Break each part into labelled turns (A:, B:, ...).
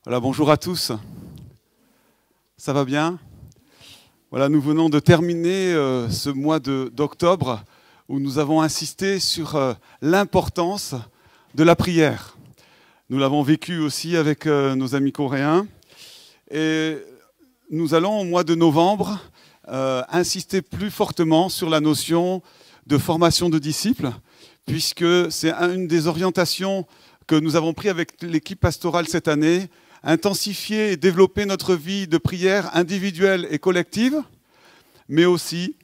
A: Voilà, bonjour à tous. Ça va bien? Voilà, nous venons de terminer ce mois d'octobre où nous avons insisté sur l'importance de la prière. Nous l'avons vécu aussi avec nos amis coréens. Et nous allons au mois de novembre insister plus fortement sur la notion de formation de disciples, puisque c'est une des orientations que nous avons prises avec l'équipe pastorale cette année, intensifier et développer notre vie de prière individuelle et collective, mais aussi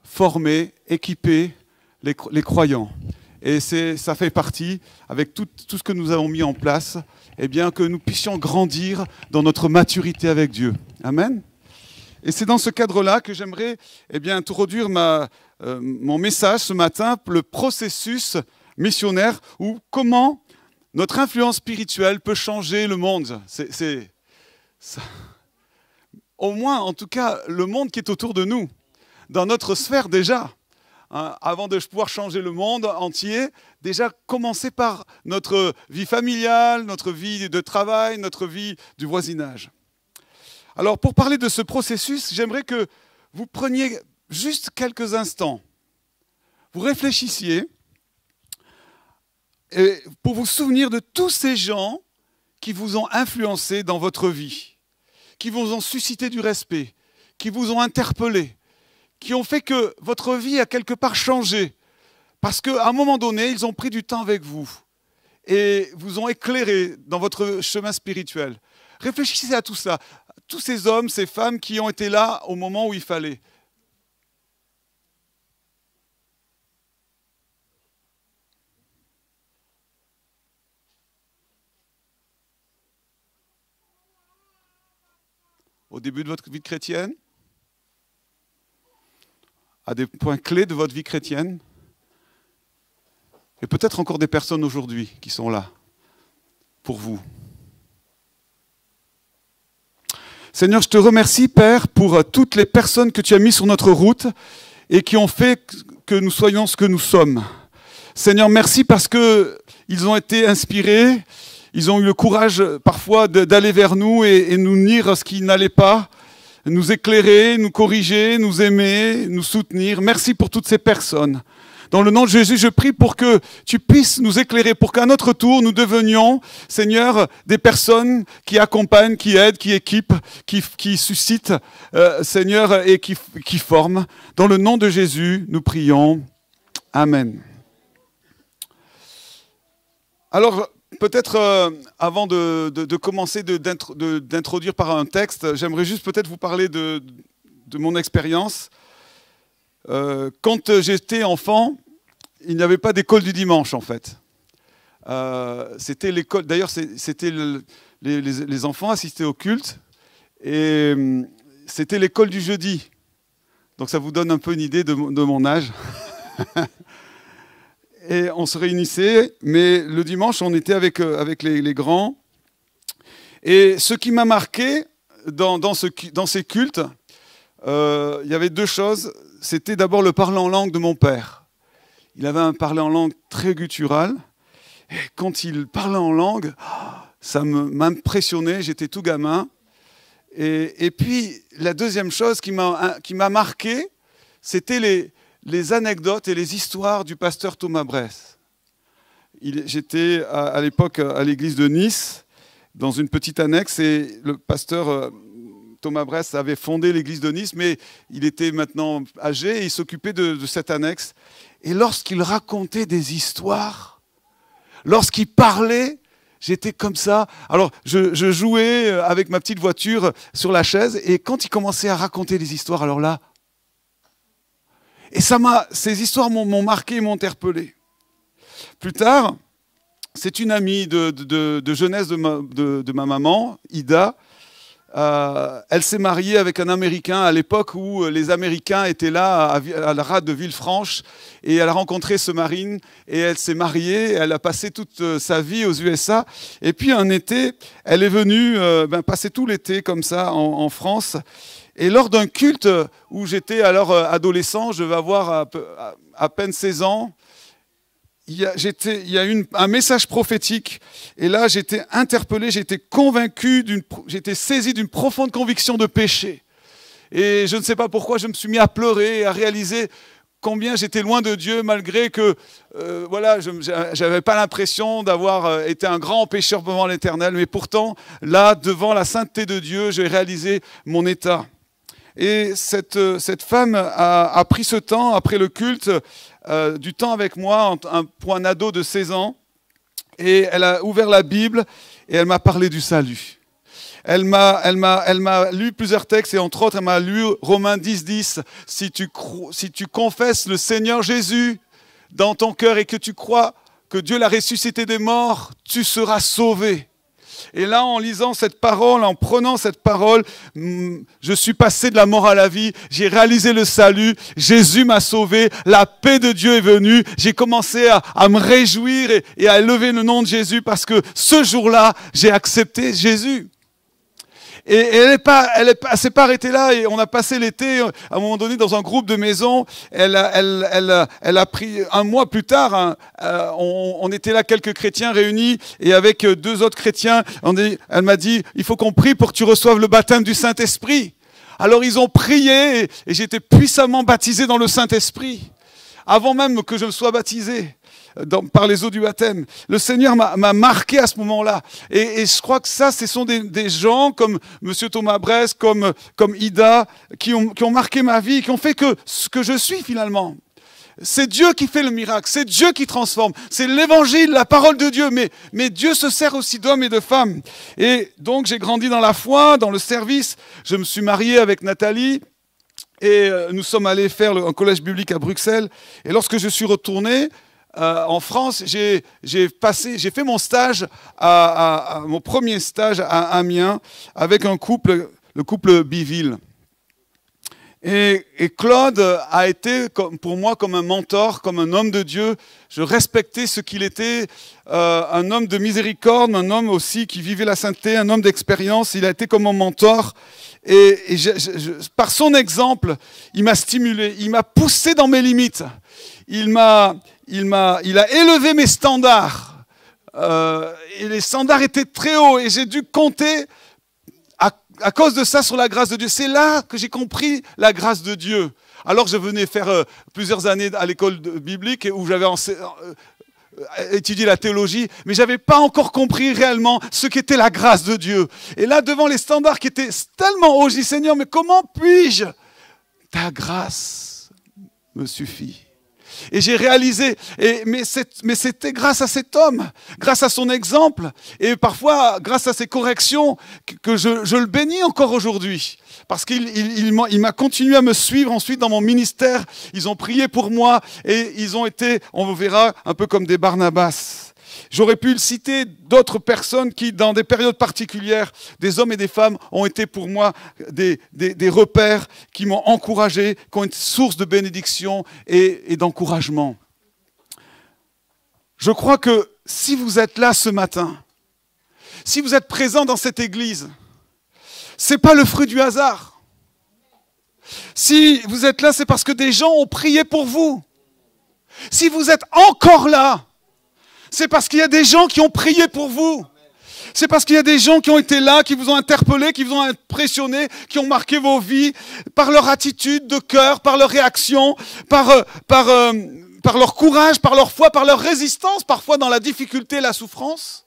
A: former, équiper les croyants. Et ça fait partie, avec tout ce que nous avons mis en place, eh bien, que nous puissions grandir dans notre maturité avec Dieu. Amen. Et c'est dans ce cadre-là que j'aimerais introduire mon message ce matin, le processus missionnaire, ou comment notre influence spirituelle peut changer le monde. Au moins, en tout cas, le monde qui est autour de nous, dans notre sphère déjà. Avant de pouvoir changer le monde entier, déjà commencer par notre vie familiale, notre vie de travail, notre vie du voisinage. Alors, pour parler de ce processus, j'aimerais que vous preniez juste quelques instants, vous réfléchissiez, et pour vous souvenir de tous ces gens qui vous ont influencé dans votre vie, qui vous ont suscité du respect, qui vous ont interpellé, qui ont fait que votre vie a quelque part changé. Parce qu'à un moment donné, ils ont pris du temps avec vous et vous ont éclairé dans votre chemin spirituel. Réfléchissez à tout ça, tous ces hommes, ces femmes qui ont été là au moment où il fallait. Au début de votre vie chrétienne, à des points clés de votre vie chrétienne, et peut-être encore des personnes aujourd'hui qui sont là pour vous. Seigneur, je te remercie, Père, pour toutes les personnes que tu as mises sur notre route et qui ont fait que nous soyons ce que nous sommes. Seigneur, merci parce qu'ils ont été inspirés. Ils ont eu le courage parfois d'aller vers nous et nous dire ce qui n'allait pas, nous éclairer, nous corriger, nous aimer, nous soutenir. Merci pour toutes ces personnes. Dans le nom de Jésus, je prie pour que tu puisses nous éclairer, pour qu'à notre tour, nous devenions, Seigneur, des personnes qui accompagnent, qui aident, qui équipent, qui suscitent, Seigneur, et qui forment. Dans le nom de Jésus, nous prions. Amen. Alors, peut-être avant de commencer d'introduire par un texte, j'aimerais juste peut-être vous parler de mon expérience. Quand j'étais enfant, il n'y avait pas d'école du dimanche en fait. C'était l'école. D'ailleurs, c'était les enfants assistaient au culte et c'était l'école du jeudi. Donc ça vous donne un peu une idée de mon âge. Et on se réunissait, mais le dimanche, on était avec les grands. Et ce qui m'a marqué dans ces cultes, il y avait deux choses. C'était d'abord le parler en langue de mon père. Il avait un parler en langue très guttural. Et quand il parlait en langue, ça m'impressionnait, j'étais tout gamin. Et puis, la deuxième chose qui m'a marqué, c'était les anecdotes et les histoires du pasteur Thomas Bress. J'étais à l'époque à l'église de Nice, dans une petite annexe, et le pasteur Thomas Bress avait fondé l'église de Nice, mais il était maintenant âgé et il s'occupait de cette annexe. Et lorsqu'il racontait des histoires, lorsqu'il parlait, j'étais comme ça. Alors, je jouais avec ma petite voiture sur la chaise, et quand il commençait à raconter des histoires, alors là, et ces histoires m'ont marqué, m'ont interpellé. Plus tard, c'est une amie de jeunesse de ma maman, Ida. Elle s'est mariée avec un Américain à l'époque où les Américains étaient là à la rade de Villefranche, et elle a rencontré ce Marine et elle s'est mariée. Elle a passé toute sa vie aux USA. Et puis un été, elle est venue passer tout l'été comme ça en France. Et lors d'un culte où j'étais alors adolescent, je vais avoir à peine 16 ans, il y a eu un message prophétique, et là j'étais interpellé, j'étais convaincu, j'étais saisi d'une profonde conviction de péché. Et je ne sais pas pourquoi je me suis mis à pleurer et à réaliser combien j'étais loin de Dieu, malgré que voilà, je n'avais pas l'impression d'avoir été un grand pécheur devant l'Éternel, mais pourtant, là, devant la sainteté de Dieu, j'ai réalisé mon état. Et cette femme a pris ce temps, après le culte, du temps avec moi pour un ado de 16 ans, et elle a ouvert la Bible et elle m'a parlé du salut. Elle m'a lu plusieurs textes et entre autres, elle m'a lu Romains 10, 10. Si tu confesses le Seigneur Jésus dans ton cœur et que tu crois que Dieu l'a ressuscité des morts, tu seras sauvé. Et là, en lisant cette parole, en prenant cette parole, je suis passé de la mort à la vie, j'ai réalisé le salut, Jésus m'a sauvé, la paix de Dieu est venue, j'ai commencé à me réjouir et à élever le nom de Jésus parce que ce jour-là, j'ai accepté Jésus. Et elle s'est pas arrêtée là, et on a passé l'été, à un moment donné, dans un groupe de maison. Elle a pris, un mois plus tard, on était là, quelques chrétiens réunis, et avec 2 autres chrétiens, elle m'a dit, il faut qu'on prie pour que tu reçoives le baptême du Saint-Esprit. Alors ils ont prié, et j'ai été puissamment baptisé dans le Saint-Esprit, avant même que je ne sois baptisé. Par les eaux du baptême. Le Seigneur m'a marqué à ce moment-là. Et je crois que ça, ce sont des gens comme M. Thomas Bress, comme Ida, qui ont marqué ma vie, qui ont fait que ce que je suis finalement. C'est Dieu qui fait le miracle, c'est Dieu qui transforme, c'est l'évangile, la parole de Dieu. Mais Dieu se sert aussi d'hommes et de femmes. Et donc j'ai grandi dans la foi, dans le service. Je me suis marié avec Nathalie. Et nous sommes allés faire un collège biblique à Bruxelles. Et lorsque je suis retourné, en France, j'ai fait mon stage, mon premier stage à Amiens avec un couple, le couple Biville. Et Claude a été pour moi comme un mentor, comme un homme de Dieu. Je respectais ce qu'il était, un homme de miséricorde, un homme aussi qui vivait la sainteté, un homme d'expérience. Il a été comme mon mentor. Et par son exemple, il m'a stimulé, il m'a poussé dans mes limites. Il a élevé mes standards. Et les standards étaient très hauts. Et j'ai dû compter à cause de ça sur la grâce de Dieu. C'est là que j'ai compris la grâce de Dieu. Alors je venais faire plusieurs années à l'école biblique où j'avais étudié la théologie, mais je n'avais pas encore compris réellement ce qu'était la grâce de Dieu. Et là, devant les standards qui étaient tellement hauts, je dis, Seigneur, mais comment puis-je? Ta grâce me suffit. Et j'ai réalisé, mais c'était grâce à cet homme, grâce à son exemple, et parfois grâce à ses corrections, que je le bénis encore aujourd'hui. Parce qu'il m'a continué à me suivre ensuite dans mon ministère. Ils ont prié pour moi et ils ont été, on verra, un peu comme des Barnabas. J'aurais pu citer d'autres personnes qui, dans des périodes particulières, des hommes et des femmes, ont été pour moi des repères qui m'ont encouragé, qui ont été source de bénédiction et d'encouragement. Je crois que si vous êtes là ce matin, si vous êtes présent dans cette église, ce n'est pas le fruit du hasard. Si vous êtes là, c'est parce que des gens ont prié pour vous. Si vous êtes encore là, c'est parce qu'il y a des gens qui ont prié pour vous. C'est parce qu'il y a des gens qui ont été là, qui vous ont interpellé, qui vous ont impressionné, qui ont marqué vos vies par leur attitude de cœur, par leur réaction, par leur courage, par leur foi, par leur résistance, parfois dans la difficulté et la souffrance.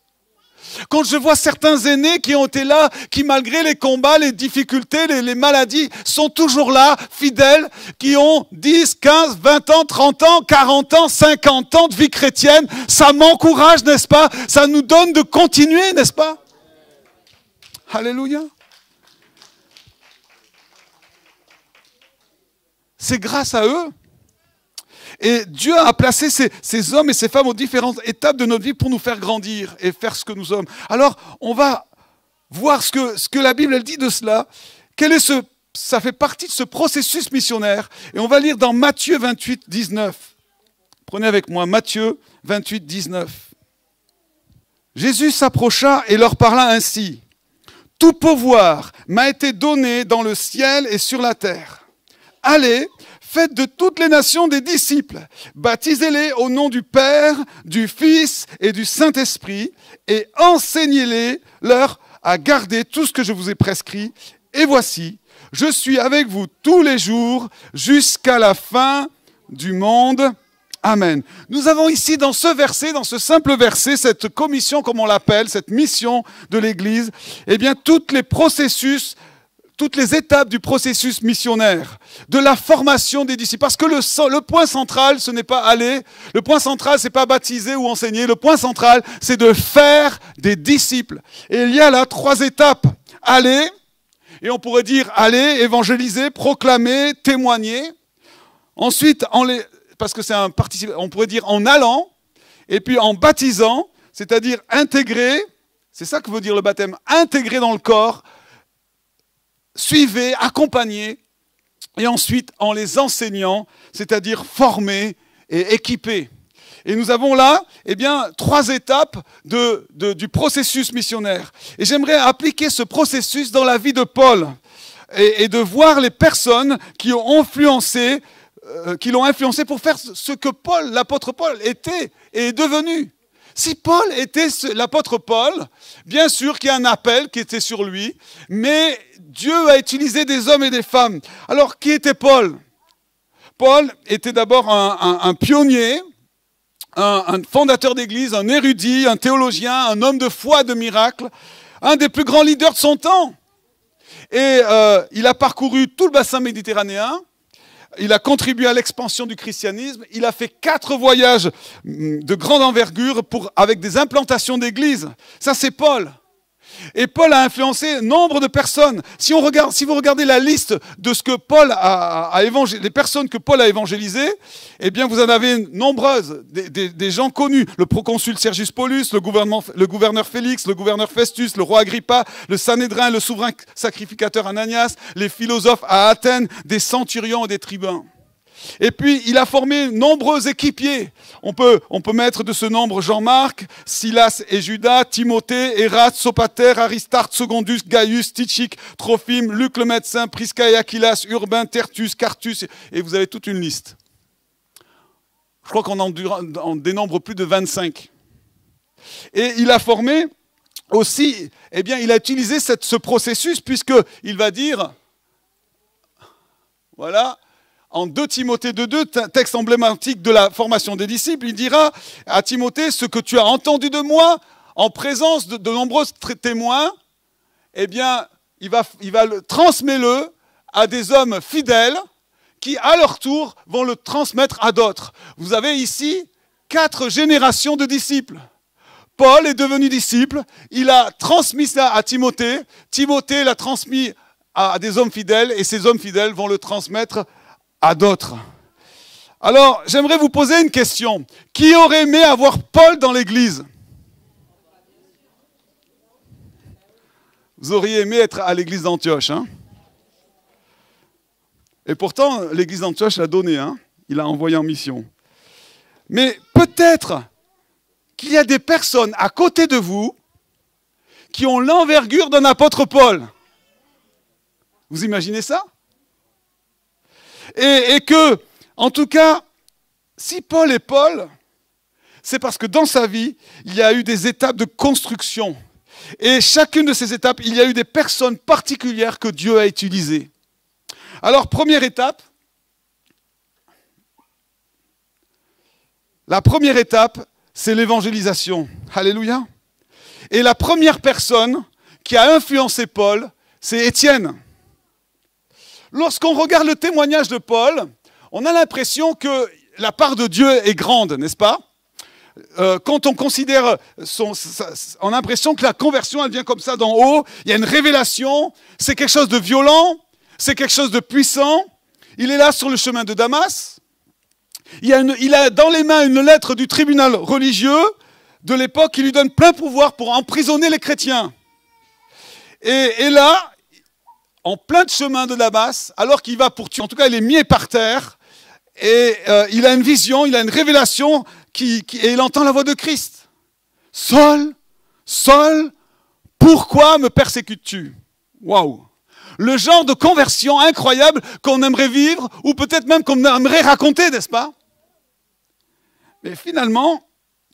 A: Quand je vois certains aînés qui ont été là, qui malgré les combats, les difficultés, les maladies, sont toujours là, fidèles, qui ont 10, 15, 20 ans, 30 ans, 40 ans, 50 ans de vie chrétienne, ça m'encourage, n'est-ce pas? Ça nous donne de continuer, n'est-ce pas? Alléluia. C'est grâce à eux. Et Dieu a placé ces hommes et ces femmes aux différentes étapes de notre vie pour nous faire grandir et faire ce que nous sommes. Alors, on va voir ce que la Bible elle dit de cela. Ça fait partie de ce processus missionnaire. Et on va lire dans Matthieu 28, 19. Prenez avec moi Matthieu 28, 19. Jésus s'approcha et leur parla ainsi. « Tout pouvoir m'a été donné dans le ciel et sur la terre. Allez, faites de toutes les nations des disciples, baptisez-les au nom du Père, du Fils et du Saint-Esprit, et enseignez-les leur à garder tout ce que je vous ai prescrit. Et voici, je suis avec vous tous les jours jusqu'à la fin du monde. Amen. Nous avons ici dans ce verset, dans ce simple verset, cette commission, comme on l'appelle, cette mission de l'Église, eh bien, toutes les étapes du processus missionnaire, de la formation des disciples. Parce que le point central, ce n'est pas aller, le point central, ce n'est pas baptiser ou enseigner, le point central, c'est de faire des disciples. Et il y a là 3 étapes. Aller, et on pourrait dire aller, évangéliser, proclamer, témoigner. Ensuite, parce que c'est un participe, on pourrait dire en allant, et puis en baptisant, c'est-à-dire intégrer, c'est ça que veut dire le baptême, intégrer dans le corps, suivez, accompagnez, et ensuite en les enseignant, c'est-à-dire former et équiper. Et nous avons là, eh bien, 3 étapes du processus missionnaire. Et j'aimerais appliquer ce processus dans la vie de Paul et de voir les personnes qui l'ont influencé pour faire ce que Paul, l'apôtre Paul, était et est devenu. Si Paul était l'apôtre Paul, bien sûr qu'il y a un appel qui était sur lui, mais Dieu a utilisé des hommes et des femmes. Alors, qui était Paul ? Paul était d'abord un pionnier, un fondateur d'église, un érudit, un théologien, un homme de foi, de miracle, un des plus grands leaders de son temps. Et il a parcouru tout le bassin méditerranéen. Il a contribué à l'expansion du christianisme. Il a fait 4 voyages de grande envergure avec des implantations d'églises. Ça, c'est Paul. Et Paul a influencé nombre de personnes. Si vous regardez la liste de ce que Paul les personnes que Paul a évangélisées, eh bien, vous en avez nombreuses. Des gens connus. Le proconsul Sergius Paulus, le gouverneur Félix, le gouverneur Festus, le roi Agrippa, le Sanhédrin, le souverain sacrificateur Ananias, les philosophes à Athènes, des centurions et des tribuns. Et puis, il a formé nombreux équipiers. On peut mettre de ce nombre Jean-Marc, Silas et Judas, Timothée, Éraste, Sopater, Aristarque, Secondus, Gaius, Tychik, Trophime, Luc le médecin, Prisca et Aquilas, Urbain, Tertus, Quartus, et vous avez toute une liste. Je crois qu'on en dénombre plus de 25. Et il a formé aussi, eh bien, il a utilisé ce processus puisqu'il va dire, voilà, en 2 Timothée 2.2, texte emblématique de la formation des disciples, il dira à Timothée, ce que tu as entendu de moi, en présence de nombreux témoins, eh bien, il va transmettre-le à des hommes fidèles qui, à leur tour, vont le transmettre à d'autres. Vous avez ici 4 générations de disciples. Paul est devenu disciple, il a transmis ça à Timothée, Timothée l'a transmis à des hommes fidèles, et ces hommes fidèles vont le transmettre à d'autres. Alors, j'aimerais vous poser une question. Qui aurait aimé avoir Paul dans l'église ? Vous auriez aimé être à l'église d'Antioche, hein ? Et pourtant, l'église d'Antioche l'a donné, hein ? Il l'a envoyé en mission. Mais peut-être qu'il y a des personnes à côté de vous qui ont l'envergure d'un apôtre Paul. Vous imaginez ça ? Et que, en tout cas, si Paul est Paul, c'est parce que dans sa vie, il y a eu des étapes de construction. Et chacune de ces étapes, il y a eu des personnes particulières que Dieu a utilisées. Alors, première étape, la première étape, c'est l'évangélisation. Alléluia. Et la première personne qui a influencé Paul, c'est Étienne. Lorsqu'on regarde le témoignage de Paul, on a l'impression que la part de Dieu est grande, n'est-ce pas ? Quand on considère, on a l'impression que la conversion, elle vient comme ça d'en haut, il y a une révélation, c'est quelque chose de violent, c'est quelque chose de puissant. Il est là sur le chemin de Damas, il a dans les mains une lettre du tribunal religieux de l'époque qui lui donne plein pouvoir pour emprisonner les chrétiens. Et là, en plein de chemin de Damas, alors qu'il va pour tuer, en tout cas il est mis par terre, et il a une vision, il a une révélation, et il entend la voix de Christ. « Saul, Saul, pourquoi me persécutes-tu » Waouh. le genre de conversion incroyable qu'on aimerait vivre, ou peut-être même qu'on aimerait raconter, n'est-ce pas? Mais finalement,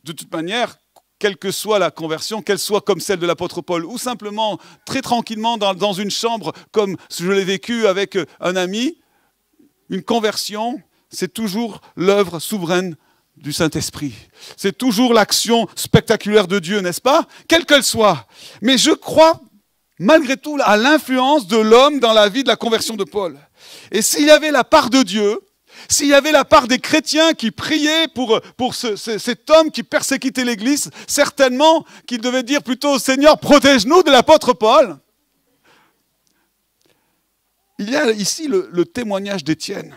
A: de toute manière, quelle que soit la conversion, qu'elle soit comme celle de l'apôtre Paul, ou simplement très tranquillement dans une chambre, comme je l'ai vécu avec un ami, une conversion, c'est toujours l'œuvre souveraine du Saint-Esprit. C'est toujours l'action spectaculaire de Dieu, n'est-ce pas? Quelle qu'elle soit. Mais je crois, malgré tout, à l'influence de l'homme dans la vie de la conversion de Paul. Et s'il y avait la part de Dieu, s'il y avait la part des chrétiens qui priaient pour cet homme qui persécutait l'Église, certainement qu'il devait dire plutôt « Seigneur, protège-nous de l'apôtre Paul ». Il y a ici le témoignage d'Étienne.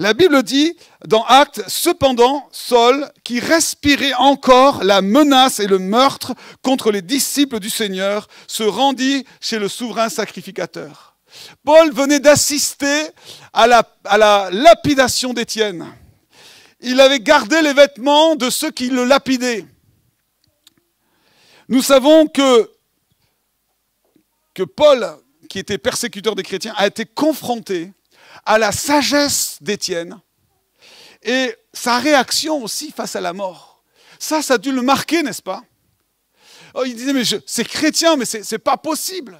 A: La Bible dit dans Actes, cependant, Saul, qui respirait encore la menace et le meurtre contre les disciples du Seigneur, se rendit chez le souverain sacrificateur. Paul venait d'assister à la lapidation d'Étienne. Il avait gardé les vêtements de ceux qui le lapidaient. Nous savons que Paul, qui était persécuteur des chrétiens, a été confronté à la sagesse d'Étienne et sa réaction aussi face à la mort. Ça a dû le marquer, n'est-ce pas? Oh, il disait, mais c'est chrétien, mais c'est pas possible.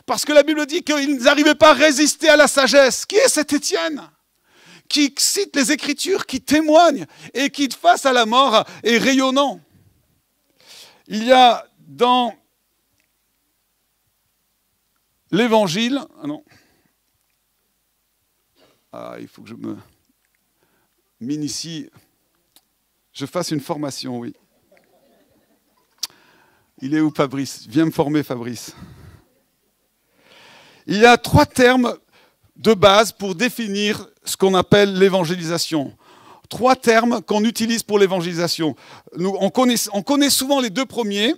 A: Parce que la Bible dit qu'ils n'arrivaient pas à résister à la sagesse. Qui est cet Étienne? Qui cite les Écritures, qui témoigne et qui, face à la mort, est rayonnant. Il y a dans l'Évangile... Ah non. Il faut que je m'initie, je fasse une formation, oui. Il est où Fabrice? Viens me former, Fabrice. Il y a 3 termes de base pour définir ce qu'on appelle l'évangélisation. 3 termes qu'on utilise pour l'évangélisation. On connaît souvent les 2 premiers,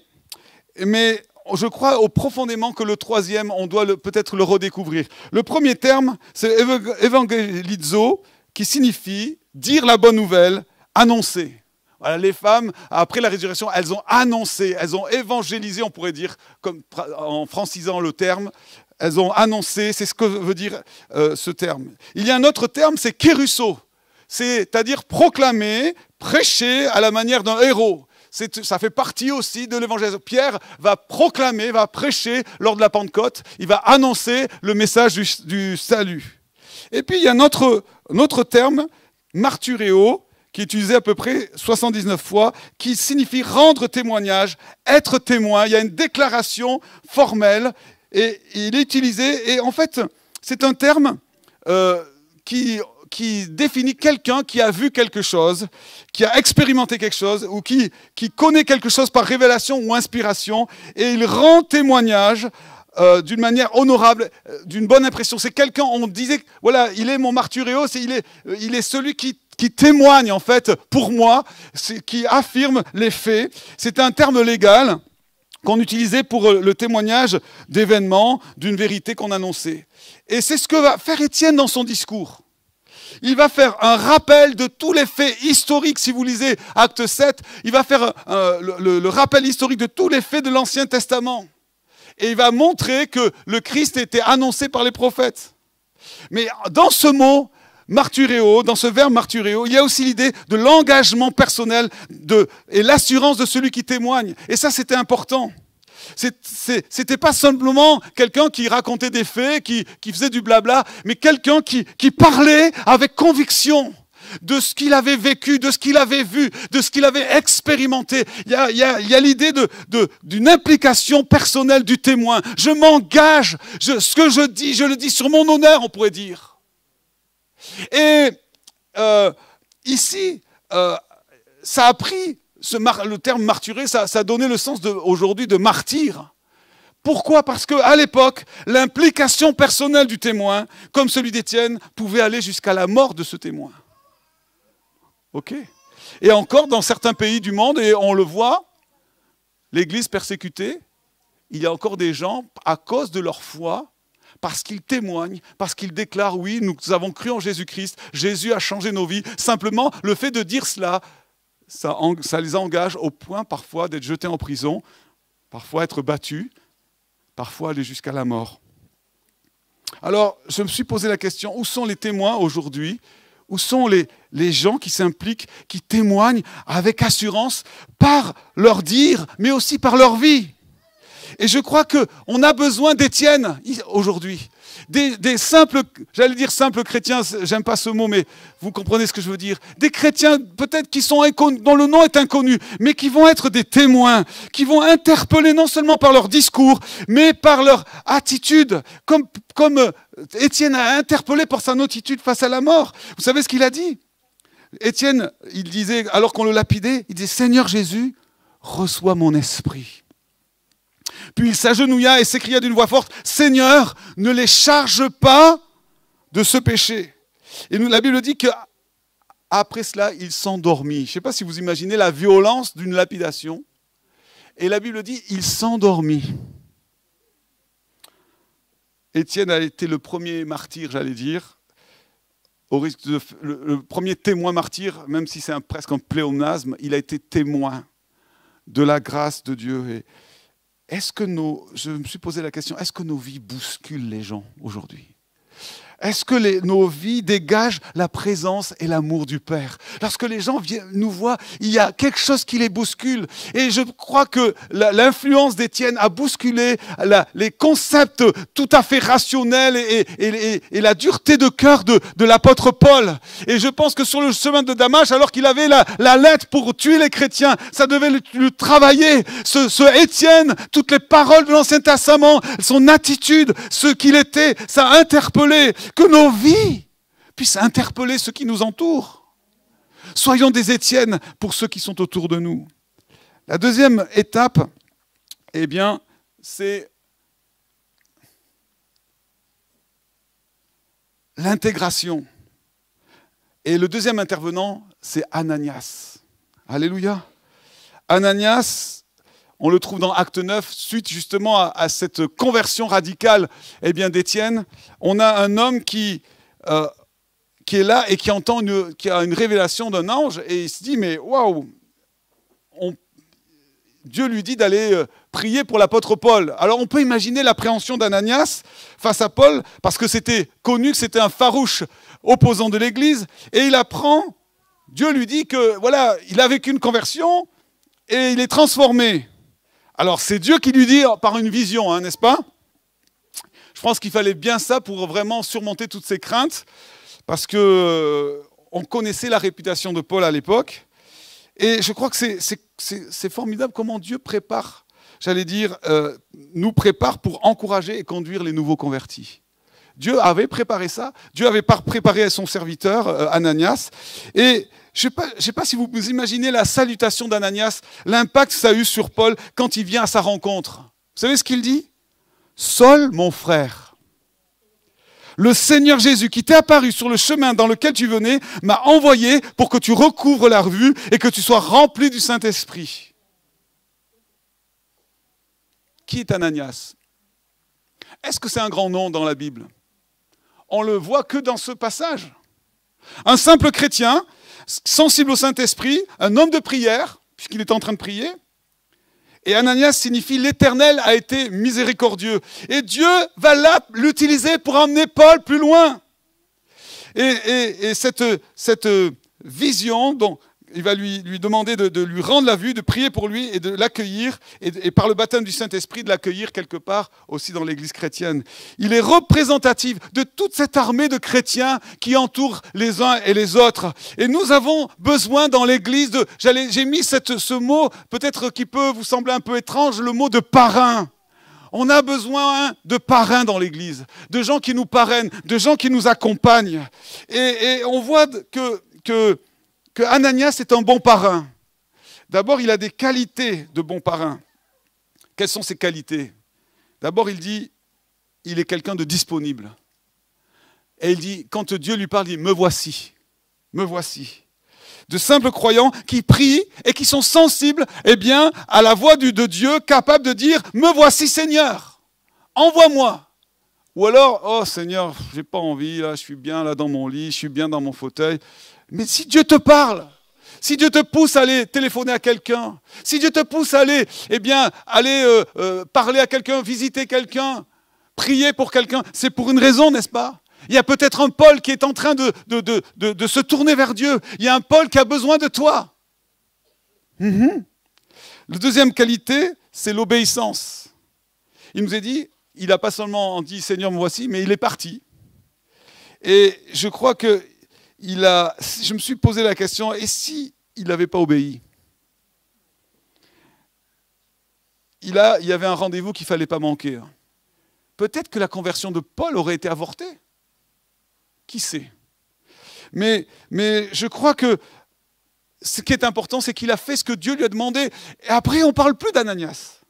A: mais je crois profondément que le 3e, on doit peut-être le redécouvrir. Le premier terme, c'est évangélizo, qui signifie dire la bonne nouvelle, annoncer. Voilà, les femmes, après la résurrection, elles ont annoncé, elles ont évangélisé, on pourrait dire, comme, en francisant le terme, elles ont annoncé, c'est ce que veut dire ce terme. Il y a un autre terme, c'est kérusso, c'est-à-dire proclamer, prêcher à la manière d'un héros. Ça fait partie aussi de l'évangile. Pierre va proclamer, va prêcher lors de la Pentecôte. Il va annoncer le message du salut. Et puis, il y a un autre terme, marturéo, qui est utilisé à peu près 79 fois, qui signifie rendre témoignage, être témoin. Il y a une déclaration formelle et il est utilisé. Et en fait, c'est un terme qui définit quelqu'un qui a vu quelque chose, qui a expérimenté quelque chose, ou qui connaît quelque chose par révélation ou inspiration, et il rend témoignage d'une manière honorable, d'une bonne impression. C'est quelqu'un, on disait, voilà, il est mon marturéo, il est celui qui témoigne en fait pour moi, qui affirme les faits. C'est un terme légal qu'on utilisait pour le témoignage d'événements, d'une vérité qu'on annonçait. Et c'est ce que va faire Étienne dans son discours. Il va faire un rappel de tous les faits historiques, si vous lisez Acte 7, il va faire le rappel historique de tous les faits de l'Ancien Testament. Et il va montrer que le Christ était annoncé par les prophètes. Mais dans ce mot, marturéo, dans ce verbe marturéo, il y a aussi l'idée de l'engagement personnel et l'assurance de celui qui témoigne. Et ça, c'était important. C'était pas simplement quelqu'un qui racontait des faits, qui faisait du blabla, mais quelqu'un qui parlait avec conviction de ce qu'il avait vécu, de ce qu'il avait vu, de ce qu'il avait expérimenté. Il y a l'idée d'une implication personnelle du témoin. Je m'engage, ce que je dis, je le dis sur mon honneur, on pourrait dire. Et ici, ça a pris... le terme martyré, ça a donné le sens aujourd'hui de martyr. Pourquoi? Parce qu'à l'époque, l'implication personnelle du témoin, comme celui d'Étienne, pouvait aller jusqu'à la mort de ce témoin. Ok. Et encore, dans certains pays du monde, et on le voit, l'Église persécutée, il y a encore des gens, à cause de leur foi, parce qu'ils témoignent, parce qu'ils déclarent, oui, nous avons cru en Jésus-Christ, Jésus a changé nos vies. Simplement, le fait de dire cela, ça les engage au point parfois d'être jetés en prison, parfois être battus, parfois aller jusqu'à la mort. Alors, je me suis posé la question, où sont les témoins aujourd'hui? Où sont les gens qui s'impliquent, qui témoignent avec assurance par leur dire, mais aussi par leur vie? Et je crois qu'on a besoin d'Étienne aujourd'hui. Des simples, j'allais dire simples chrétiens, j'aime pas ce mot, mais vous comprenez ce que je veux dire. Des chrétiens peut-être qui sont inconnus, dont le nom est inconnu, mais qui vont être des témoins, qui vont interpeller non seulement par leur discours, mais par leur attitude, comme Étienne a interpellé par son attitude face à la mort. Vous savez ce qu'il a dit? Étienne, il disait, alors qu'on le lapidait, il disait, Seigneur Jésus, reçois mon esprit. Puis il s'agenouilla et s'écria d'une voix forte, Seigneur, ne les charge pas de ce péché. Et la Bible dit qu'après cela, il s'endormit. Je ne sais pas si vous imaginez la violence d'une lapidation. Et la Bible dit, il s'endormit. Étienne a été le premier martyr, j'allais dire, au risque le premier témoin martyr, même si c'est presque un pléonasme, il a été témoin de la grâce de Dieu. Et je me suis posé la question, est-ce que nos vies bousculent les gens aujourd'hui? Est-ce que nos vies dégagent la présence et l'amour du Père? Lorsque les gens nous voient, il y a quelque chose qui les bouscule. Et je crois que l'influence d'Étienne a bousculé les concepts tout à fait rationnels et la dureté de cœur de l'apôtre Paul. Et je pense que sur le chemin de Damas, alors qu'il avait la lettre pour tuer les chrétiens, ça devait le travailler. Ce Étienne, toutes les paroles de l'Ancien Testament, son attitude, ce qu'il était, ça a interpellé. Que nos vies puissent interpeller ceux qui nous entourent. Soyons des Étienne pour ceux qui sont autour de nous. La deuxième étape, eh bien, c'est l'intégration. Et le deuxième intervenant, c'est Ananias. Alléluia. Ananias, on le trouve dans Acte 9, suite justement à cette conversion radicale d'Étienne. On a un homme qui est là et qui a une révélation d'un ange et il se dit, mais waouh, Dieu lui dit d'aller prier pour l'apôtre Paul. Alors on peut imaginer l'appréhension d'Ananias face à Paul, parce que c'était connu que c'était un farouche opposant de l'Église, et il apprend, Dieu lui dit que voilà, il a vécu une conversion et il est transformé. Alors, c'est Dieu qui lui dit par une vision, n'est-ce pas? Je pense qu'il fallait bien ça pour vraiment surmonter toutes ces craintes, parce qu'on connaissait la réputation de Paul à l'époque. Et je crois que c'est formidable comment Dieu prépare, j'allais dire, nous prépare pour encourager et conduire les nouveaux convertis. Dieu avait préparé ça, Dieu avait préparé son serviteur, Ananias, et je ne sais pas si vous imaginez la salutation d'Ananias, l'impact que ça a eu sur Paul quand il vient à sa rencontre. Vous savez ce qu'il dit? Saul, mon frère, le Seigneur Jésus qui t'est apparu sur le chemin dans lequel tu venais m'a envoyé pour que tu recouvres la vue et que tu sois rempli du Saint-Esprit. Qui est Ananias? Est-ce que c'est un grand nom dans la Bible? On le voit que dans ce passage. Un simple chrétien, sensible au Saint-Esprit, un homme de prière, puisqu'il est en train de prier. Et Ananias signifie l'Éternel a été miséricordieux. Et Dieu va l'utiliser pour emmener Paul plus loin. Et cette vision, dont il va lui demander de lui rendre la vue, de prier pour lui et de l'accueillir, et par le baptême du Saint-Esprit, de l'accueillir quelque part aussi dans l'Église chrétienne. Il est représentatif de toute cette armée de chrétiens qui entourent les uns et les autres. Et nous avons besoin dans l'Église j'ai mis ce mot, peut-être qui peut vous sembler un peu étrange, le mot de parrain. On a besoin de parrains dans l'Église, de gens qui nous parrainent, de gens qui nous accompagnent. Et on voit que Ananias est un bon parrain. D'abord, il a des qualités de bon parrain. Quelles sont ses qualités? D'abord, il dit, il est quelqu'un de disponible. Et il dit, quand Dieu lui parle, il dit, me voici, me voici. De simples croyants qui prient et qui sont sensibles à la voix de Dieu, capables de dire, me voici Seigneur, envoie-moi. Ou alors, oh Seigneur, j'ai pas envie, là, je suis bien là dans mon lit, je suis bien dans mon fauteuil. Mais si Dieu te parle, si Dieu te pousse à aller téléphoner à quelqu'un, si Dieu te pousse à aller, aller parler à quelqu'un, visiter quelqu'un, prier pour quelqu'un, c'est pour une raison, n'est-ce pas? Il y a peut-être un Paul qui est en train de se tourner vers Dieu. Il y a un Paul qui a besoin de toi. La deuxième qualité, c'est l'obéissance. Il nous a dit, il n'a pas seulement dit « Seigneur, me voici », mais il est parti. Et je crois que je me suis posé la question, et si il n'avait pas obéi? Il y avait un rendez-vous qu'il ne fallait pas manquer. Peut-être que la conversion de Paul aurait été avortée. Qui sait? Mais je crois que ce qui est important, c'est qu'il a fait ce que Dieu lui a demandé. Et après, on ne parle plus d'Ananias.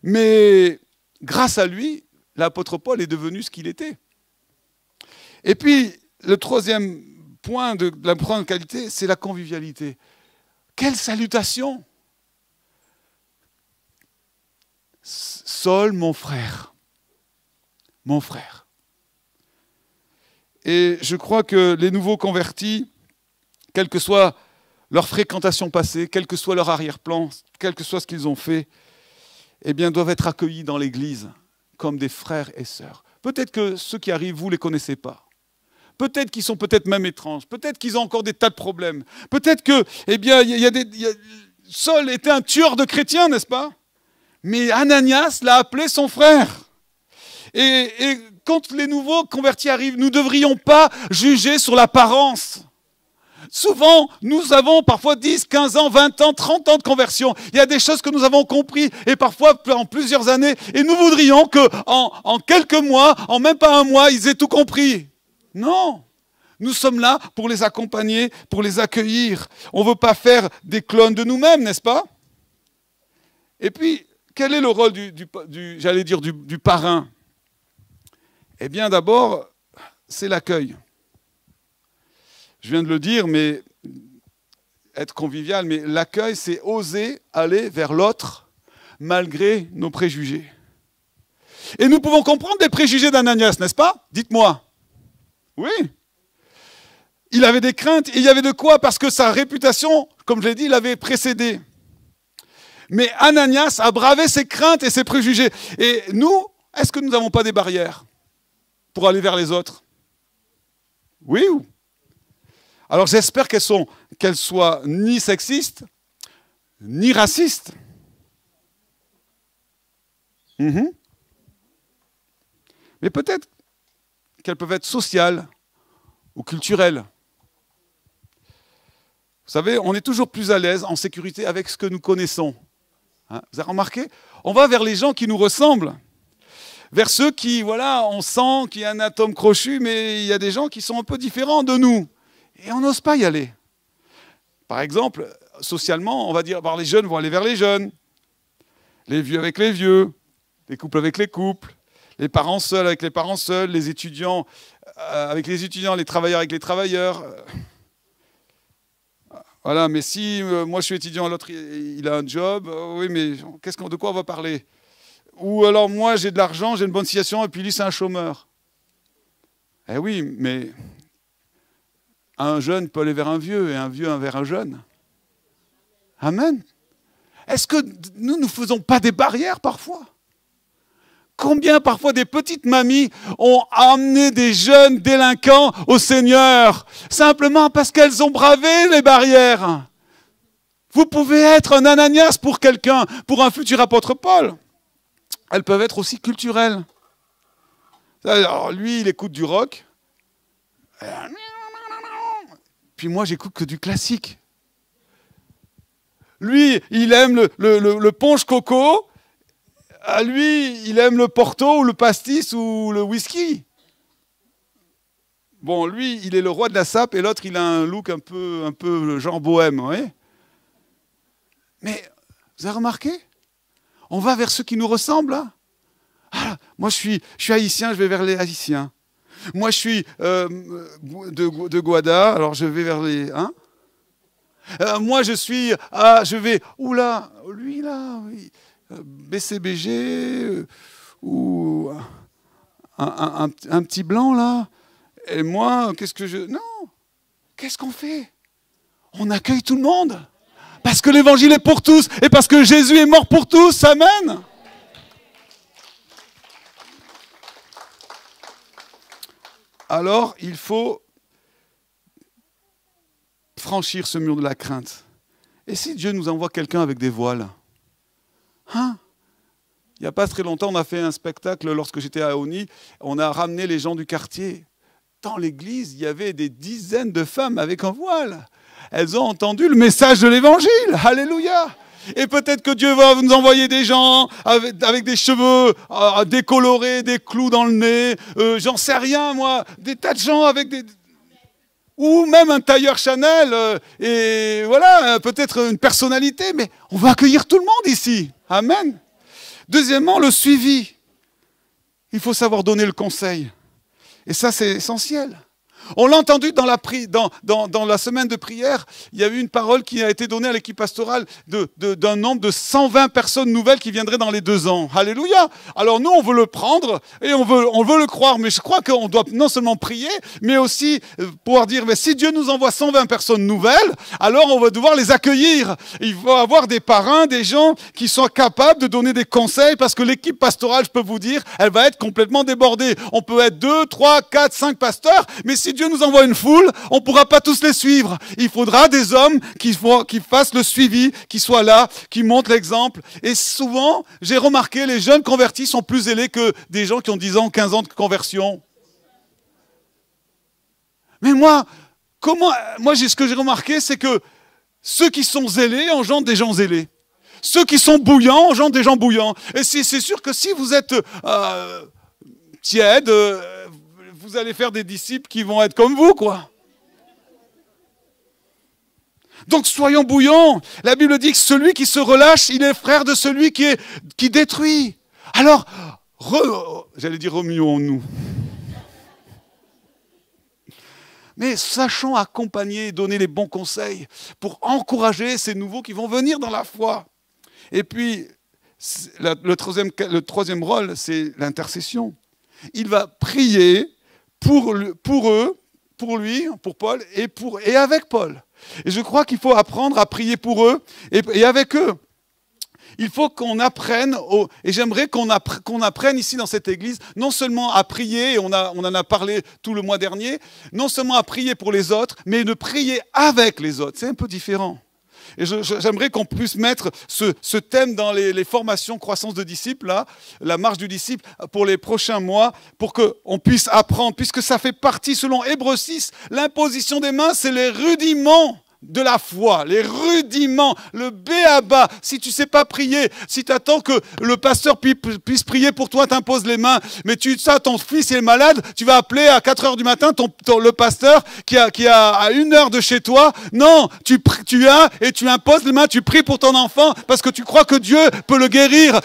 A: Mais grâce à lui, l'apôtre Paul est devenu ce qu'il était. Et puis, le troisième point de la première qualité, c'est la convivialité. Quelle salutation! Saul, mon frère. Mon frère. Et je crois que les nouveaux convertis, quelle que soit leur fréquentation passée, quel que soit leur arrière-plan, quel que soit ce qu'ils ont fait, eh bien, doivent être accueillis dans l'Église comme des frères et sœurs. Peut-être que ceux qui arrivent, vous ne les connaissez pas. Peut-être qu'ils sont peut-être même étranges. Peut-être qu'ils ont encore des tas de problèmes. Peut-être que, eh bien, Saul était un tueur de chrétiens, n'est-ce pas? Mais Ananias l'a appelé son frère. Et quand les nouveaux convertis arrivent, nous ne devrions pas juger sur l'apparence. Souvent, nous avons parfois 10, 15 ans, 20 ans, 30 ans de conversion. Il y a des choses que nous avons compris, et parfois en plusieurs années, et nous voudrions qu'en quelques mois, en même pas un mois, ils aient tout compris. Non, nous sommes là pour les accompagner, pour les accueillir. On ne veut pas faire des clones de nous-mêmes, n'est-ce pas? Et puis, quel est le rôle du parrain? Eh bien, d'abord, c'est l'accueil. Je viens de le dire, mais être convivial, mais l'accueil, c'est oser aller vers l'autre malgré nos préjugés. Et nous pouvons comprendre les préjugés d'Ananias, n'est-ce pas? Dites-moi. Oui. Il avait des craintes, et il y avait de quoi? Parce que sa réputation, comme je l'ai dit, l'avait précédé. Mais Ananias a bravé ses craintes et ses préjugés. Et nous, est-ce que nous n'avons pas des barrières pour aller vers les autres? Oui. Alors j'espère qu'elles soient ni sexistes, ni racistes. Mais peut-être qu'elles peuvent être sociales ou culturelles. Vous savez, on est toujours plus à l'aise, en sécurité, avec ce que nous connaissons. Hein, vous avez remarqué? On va vers les gens qui nous ressemblent. Vers ceux qui, voilà, on sent qu'il y a un atome crochu, mais il y a des gens qui sont un peu différents de nous. Et on n'ose pas y aller. Par exemple, socialement, on va dire, les jeunes vont aller vers les jeunes, les vieux avec les vieux, les couples avec les couples, les parents seuls avec les parents seuls, les étudiants avec les étudiants, les travailleurs avec les travailleurs. Voilà, mais si moi je suis étudiant, l'autre il a un job, oui, mais de quoi on va parler? Ou alors moi j'ai de l'argent, j'ai une bonne situation, et puis lui c'est un chômeur. Eh oui, mais un jeune peut aller vers un vieux, et un vieux vers un jeune. Amen. Est-ce que nous ne faisons pas des barrières parfois? Combien parfois des petites mamies ont amené des jeunes délinquants au Seigneur, simplement parce qu'elles ont bravé les barrières. Vous pouvez être un Ananias pour quelqu'un, pour un futur apôtre Paul. Elles peuvent être aussi culturelles. Alors lui, il écoute du rock. Puis moi, j'écoute que du classique. Lui, il aime le punch coco. À lui, il aime le porto ou le pastis ou le whisky. Bon, lui, il est le roi de la sape et l'autre, il a un look un peu genre bohème. Oui. Mais vous avez remarqué? On va vers ceux qui nous ressemblent. Hein. Ah, moi, je suis haïtien, je vais vers les haïtiens. Moi, je suis de Guada, alors je vais vers les... Hein? Moi, je vais... Oula, lui là... Oui. BCBG ou un petit blanc là, et moi, Non, qu'est-ce qu'on fait? On accueille tout le monde, parce que l'évangile est pour tous, et parce que Jésus est mort pour tous, amen. alors il faut franchir ce mur de la crainte. Et si Dieu nous envoie quelqu'un avec des voiles? Hein? Il n'y a pas très longtemps, on a fait un spectacle lorsque j'étais à Oni. On a ramené les gens du quartier. Dans l'église, il y avait des dizaines de femmes avec un voile. Elles ont entendu le message de l'évangile. Alléluia! Et peut-être que Dieu va nous envoyer des gens avec des cheveux décolorés, des clous dans le nez, j'en sais rien moi, des tas de gens avec des... Ou même un tailleur Chanel, et voilà, peut-être une personnalité, mais on va accueillir tout le monde ici. Amen. Deuxièmement, le suivi. Il faut savoir donner le conseil. Et ça, c'est essentiel. On l'a entendu dans la semaine de prière, il y a eu une parole qui a été donnée à l'équipe pastorale d'un nombre de 120 personnes nouvelles qui viendraient dans les 2 ans. Alléluia! Alors nous, on veut le prendre et on veut le croire, mais je crois qu'on doit non seulement prier, mais aussi pouvoir dire, mais si Dieu nous envoie 120 personnes nouvelles, alors on va devoir les accueillir. Il faut avoir des parrains, des gens qui sont capables de donner des conseils, parce que l'équipe pastorale, je peux vous dire, elle va être complètement débordée. On peut être 2, 3, 4, 5 pasteurs, mais si Dieu nous envoie une foule, on ne pourra pas tous les suivre. Il faudra des hommes qui fassent le suivi, qui soient là, qui montrent l'exemple. Et souvent, j'ai remarqué, les jeunes convertis sont plus zélés que des gens qui ont 10 ans, 15 ans de conversion. Mais moi, ce que j'ai remarqué, c'est que ceux qui sont zélés engendrent des gens zélés. Ceux qui sont bouillants engendrent des gens bouillants. Et c'est sûr que si vous êtes tiède, vous allez faire des disciples qui vont être comme vous, quoi. Donc soyons bouillants. La Bible dit que celui qui se relâche, il est frère de celui qui détruit. Alors, j'allais dire remuons-nous. Mais sachons accompagner et donner les bons conseils pour encourager ces nouveaux qui vont venir dans la foi. Et puis, le troisième rôle, c'est l'intercession. Il va prier pour eux, pour lui, pour Paul, et avec Paul. Et je crois qu'il faut apprendre à prier pour eux et avec eux. Il faut qu'on apprenne, et j'aimerais qu'on apprenne ici dans cette église, non seulement à prier, et on en a parlé tout le mois dernier, non seulement à prier pour les autres, mais de prier avec les autres. C'est un peu différent. Et j'aimerais qu'on puisse mettre ce thème dans les formations croissance de disciples, là, la marche du disciple, pour les prochains mois, pour qu'on puisse apprendre, puisque ça fait partie, selon Hébreux 6, l'imposition des mains, c'est les rudiments de la foi, les rudiments, le b.a.-ba. Si tu ne sais pas prier, si tu attends que le pasteur puisse prier pour toi, t'impose les mains, mais ton fils est malade, tu vas appeler à 4 heures du matin le pasteur qui est à 1 heure de chez toi. Non, tu imposes les mains, tu pries pour ton enfant parce que tu crois que Dieu peut le guérir.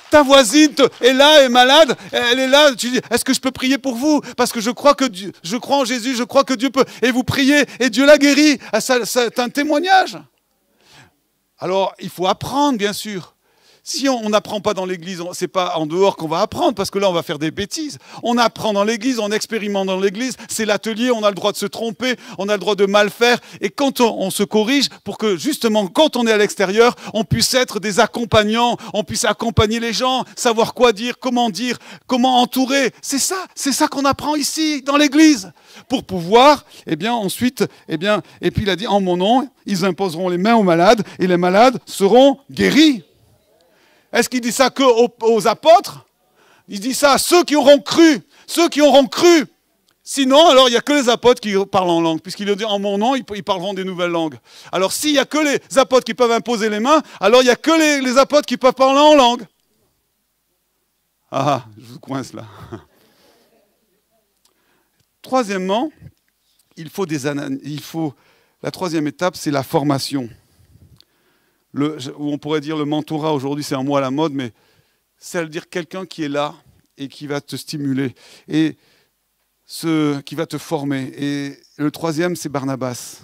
A: Ta voisine est là, est malade, elle est là, tu dis, est-ce que je peux prier pour vous? Parce que je crois en Jésus, je crois que Dieu peut. Et vous priez, et Dieu la guérit. C'est un témoignage. Alors, il faut apprendre, bien sûr. Si on n'apprend pas dans l'église, c'est pas en dehors qu'on va apprendre, parce que là, on va faire des bêtises. On apprend dans l'église, on expérimente dans l'église, c'est l'atelier, on a le droit de se tromper, on a le droit de mal faire. Et quand on se corrige, pour que justement, quand on est à l'extérieur, on puisse être des accompagnants, on puisse accompagner les gens, savoir quoi dire, comment entourer. C'est ça qu'on apprend ici, dans l'église. Pour pouvoir, ensuite, et puis il a dit, en mon nom, ils imposeront les mains aux malades, et les malades seront guéris. Est-ce qu'il dit ça qu'aux apôtres? Il dit ça à ceux qui auront cru. Ceux qui auront cru. Sinon, alors, il n'y a que les apôtres qui parlent en langue. Puisqu'il dit en mon nom, ils parleront des nouvelles langues. Alors, s'il n'y a que les apôtres qui peuvent imposer les mains, alors il n'y a que les apôtres qui peuvent parler en langue. Ah, je vous coince là. Troisièmement, la troisième étape, c'est la formation. On pourrait dire le mentorat aujourd'hui, c'est un mot à la mode, mais c'est à dire quelqu'un qui est là et qui va te stimuler et qui va te former. Et le troisième, c'est Barnabas.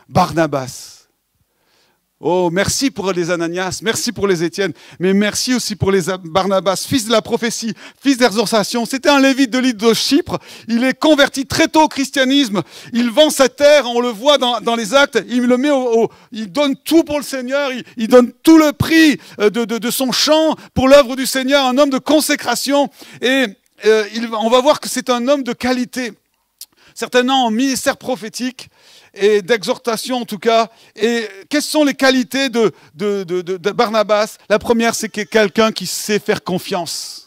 A: Barnabas. Oh, merci pour les Ananias, merci pour les Étienne, mais merci aussi pour les Barnabas, fils de la prophétie, fils d'exhortation. C'était un lévite de l'île de Chypre. Il est converti très tôt au christianisme. Il vend sa terre, on le voit dans les actes. Il le met il donne tout pour le Seigneur. Il donne tout le prix de son champ pour l'œuvre du Seigneur. Un homme de consécration. Et on va voir que c'est un homme de qualité, certainement en ministère prophétique et d'exhortation en tout cas. Et quelles sont les qualités de Barnabas? La première, c'est quelqu'un qui sait faire confiance.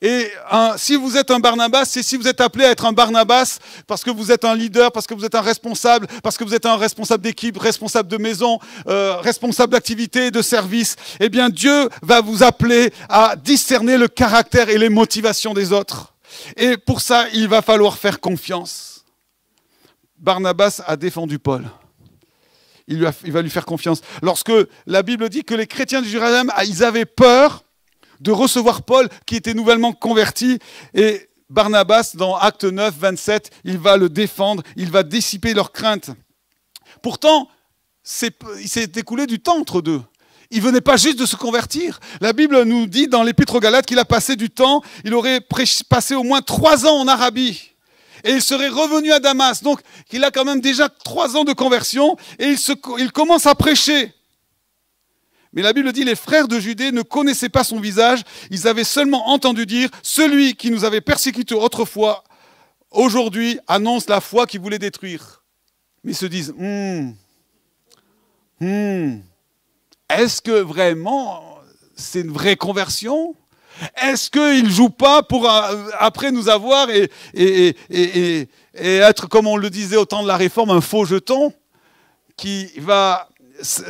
A: Et si vous êtes un Barnabas, c'est si vous êtes appelé à être un Barnabas parce que vous êtes un leader, parce que vous êtes un responsable, parce que vous êtes un responsable d'équipe, responsable de maison, responsable d'activité et de service, eh bien Dieu va vous appeler à discerner le caractère et les motivations des autres. Et pour ça, il va falloir faire confiance. Barnabas a défendu Paul. Il va lui faire confiance. Lorsque la Bible dit que les chrétiens de Jérusalem, ils avaient peur de recevoir Paul qui était nouvellement converti, et Barnabas, dans Actes 9, 27, il va le défendre, il va dissiper leurs craintes. Pourtant, il s'est écoulé du temps entre deux. Il venait pas juste de se convertir. La Bible nous dit dans l'Épître aux Galates qu'il a passé du temps, il aurait passé au moins 3 ans en Arabie. Et il serait revenu à Damas. Donc, il a quand même déjà 3 ans de conversion et il commence à prêcher. Mais la Bible dit, les frères de Judée ne connaissaient pas son visage, ils avaient seulement entendu dire, celui qui nous avait persécutés autrefois, aujourd'hui annonce la foi qu'il voulait détruire. Mais ils se disent, est-ce que vraiment c'est une vraie conversion? Est-ce qu'il ne joue pas pour après nous avoir et être, comme on le disait au temps de la Réforme, un faux jeton qui va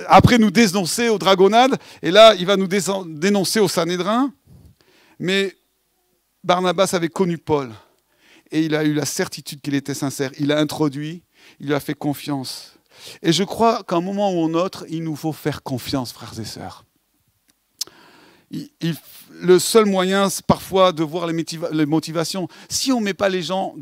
A: après nous dénoncer aux dragonnades, et là, il va nous dénoncer au Sanhédrin. Mais Barnabas avait connu Paul, et il a eu la certitude qu'il était sincère. Il l'a introduit, il lui a fait confiance. Et je crois qu'à un moment ou à un autre, il nous faut faire confiance, frères et sœurs. Le seul moyen, c'est parfois de voir les motivations. Si on ne met pas les gens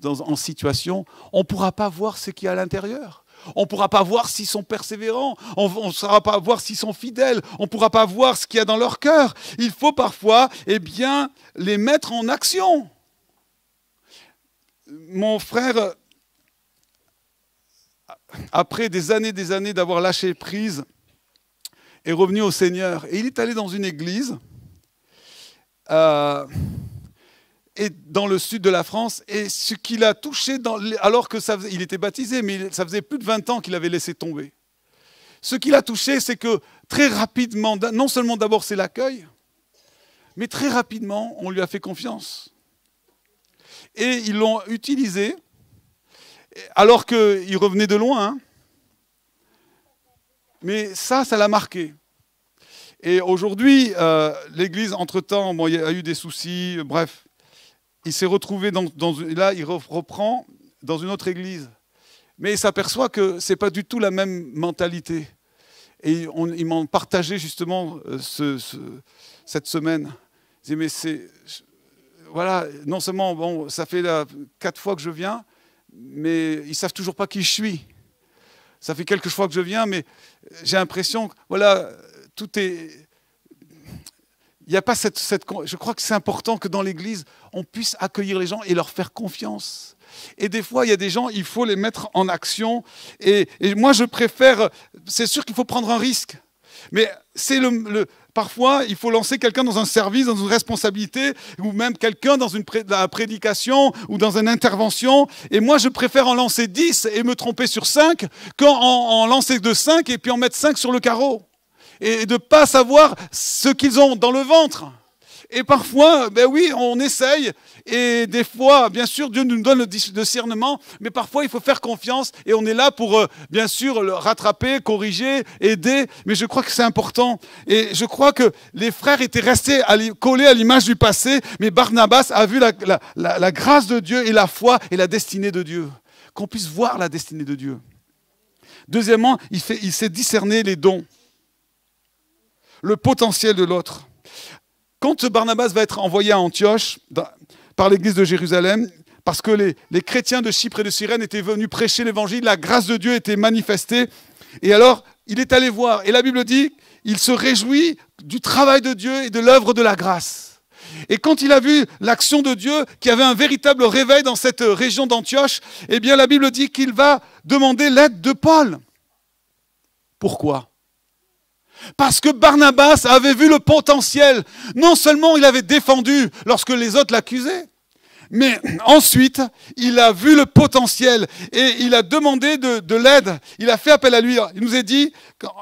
A: en situation, on ne pourra pas voir ce qu'il y a à l'intérieur. On ne pourra pas voir s'ils sont persévérants, on ne saura pas voir s'ils sont fidèles, on ne pourra pas voir ce qu'il y a dans leur cœur. Il faut parfois les mettre en action. Mon frère, après des années d'avoir lâché prise, est revenu au Seigneur. Et il est allé dans une église et dans le sud de la France, et ce qu'il a touché, alors que il était baptisé, mais ça faisait plus de 20 ans qu'il avait laissé tomber. Ce qu'il a touché, c'est que très rapidement, non seulement d'abord c'est l'accueil, mais très rapidement, on lui a fait confiance. Et ils l'ont utilisé, alors qu'il revenait de loin. Hein. Mais ça l'a marqué. Et aujourd'hui, l'Église, entre-temps, il y a eu des soucis, bref. Il s'est retrouvé là, il reprend dans une autre église. Mais il s'aperçoit que ce n'est pas du tout la même mentalité. Et ils m'ont partagé justement cette semaine. Ils disaient, mais voilà, non seulement, ça fait 4 fois que je viens, mais ils ne savent toujours pas qui je suis. Ça fait quelques fois que je viens, mais j'ai l'impression que, voilà, tout est... Il n'y a pas je crois que c'est important que dans l'Église, on puisse accueillir les gens et leur faire confiance. Et des fois, il y a des gens, il faut les mettre en action. Et moi, je préfère... C'est sûr qu'il faut prendre un risque. Mais c'est parfois, il faut lancer quelqu'un dans un service, dans une responsabilité, ou même quelqu'un dans la prédication ou dans une intervention. Et moi, je préfère en lancer 10 et me tromper sur 5 qu'en lancer de 5 et puis en mettre 5 sur le carreau. Et de ne pas savoir ce qu'ils ont dans le ventre. Et parfois, oui, on essaye. Et des fois, bien sûr, Dieu nous donne le discernement. Mais parfois, il faut faire confiance. Et on est là pour, bien sûr, le rattraper, corriger, aider. Mais je crois que c'est important. Et je crois que les frères étaient restés collés à l'image du passé. Mais Barnabas a vu la grâce de Dieu et la foi et la destinée de Dieu. Qu'on puisse voir la destinée de Dieu. Deuxièmement, il sait discerner les dons. Le potentiel de l'autre. Quand Barnabas va être envoyé à Antioche par l'église de Jérusalem, parce que les chrétiens de Chypre et de Cyrène étaient venus prêcher l'évangile, la grâce de Dieu était manifestée, et alors il est allé voir, et la Bible dit, il se réjouit du travail de Dieu et de l'œuvre de la grâce. Et quand il a vu l'action de Dieu, qu'il y avait un véritable réveil dans cette région d'Antioche, eh bien la Bible dit qu'il va demander l'aide de Paul. Pourquoi ? Parce que Barnabas avait vu le potentiel. Non seulement il avait défendu lorsque les autres l'accusaient, mais ensuite, il a vu le potentiel et il a demandé de l'aide. Il a fait appel à lui. Il nous a dit,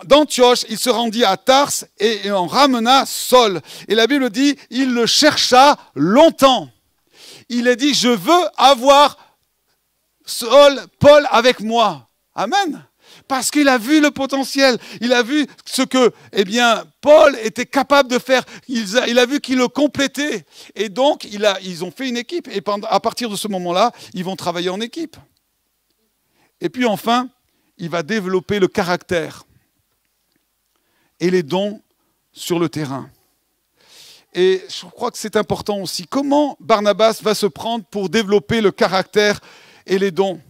A: d'Antioche, il se rendit à Tarse et on ramena Saul. Et la Bible dit, il le chercha longtemps. Il a dit, je veux avoir Paul avec moi. Amen. Parce qu'il a vu le potentiel, il a vu ce que, Paul était capable de faire. Il a vu qu'il le complétait. Et donc, ils ont fait une équipe. Et à partir de ce moment-là, ils vont travailler en équipe. Et puis enfin, il va développer le caractère et les dons sur le terrain. Et je crois que c'est important aussi. Comment Barnabas va se prendre pour développer le caractère et les dons ?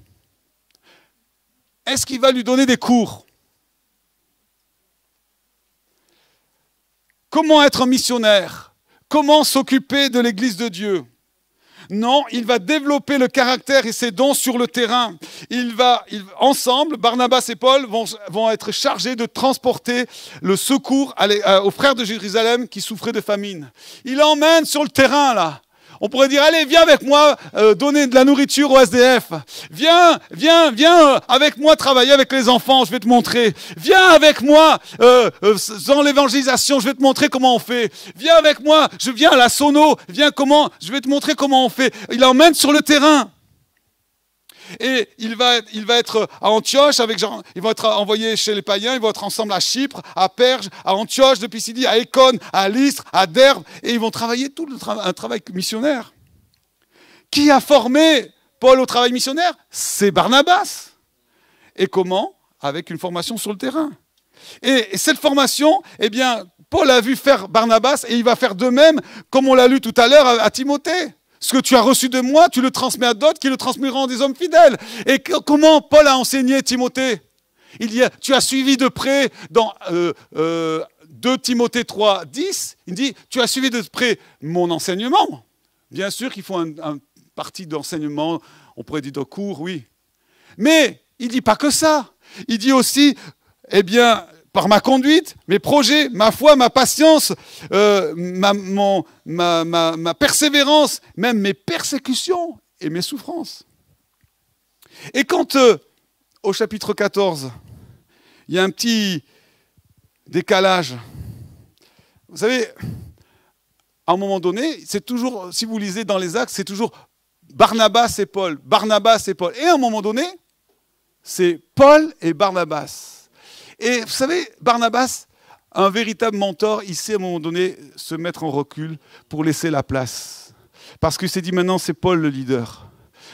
A: Est-ce qu'il va lui donner des cours? Comment être un missionnaire? Comment s'occuper de l'Église de Dieu? Non, il va développer le caractère et ses dons sur le terrain. Ensemble, Barnabas et Paul vont être chargés de transporter le secours aux frères de Jérusalem qui souffraient de famine. Il l'emmène sur le terrain, là. On pourrait dire, allez, viens avec moi donner de la nourriture au SDF. Viens avec moi travailler avec les enfants, je vais te montrer. Viens avec moi dans l'évangélisation, je vais te montrer comment on fait. Viens avec moi, je viens à la sono, je vais te montrer comment on fait. Il l'emmène sur le terrain. Et il va être à Antioche, ils vont être envoyés chez les païens, ils vont être ensemble à Chypre, à Perge, à Antioche de Pisidie, à Écône, à Lystre, à Derbe, et ils vont travailler un travail missionnaire. Qui a formé Paul au travail missionnaire? C'est Barnabas. Et comment? Avec une formation sur le terrain. Et cette formation, Paul a vu faire Barnabas, et il va faire de même, comme on l'a lu tout à l'heure à Timothée. Ce que tu as reçu de moi, tu le transmets à d'autres qui le transmettront à des hommes fidèles. Et comment Paul a enseigné Timothée? Il dit, tu as suivi de près dans 2 Timothée 3, 10, il dit, tu as suivi de près mon enseignement. Bien sûr qu'il faut un parti d'enseignement, on pourrait dire de cours, oui. Mais il ne dit pas que ça. Il dit aussi, par ma conduite, mes projets, ma foi, ma patience, ma persévérance, même mes persécutions et mes souffrances. Et quand, au chapitre 14, il y a un petit décalage, vous savez, à un moment donné, c'est toujours, si vous lisez dans les Actes, c'est toujours Barnabas et Paul, Barnabas et Paul. Et à un moment donné, c'est Paul et Barnabas. Et vous savez, Barnabas, un véritable mentor, il sait à un moment donné se mettre en recul pour laisser la place. Parce qu'il s'est dit, maintenant c'est Paul le leader.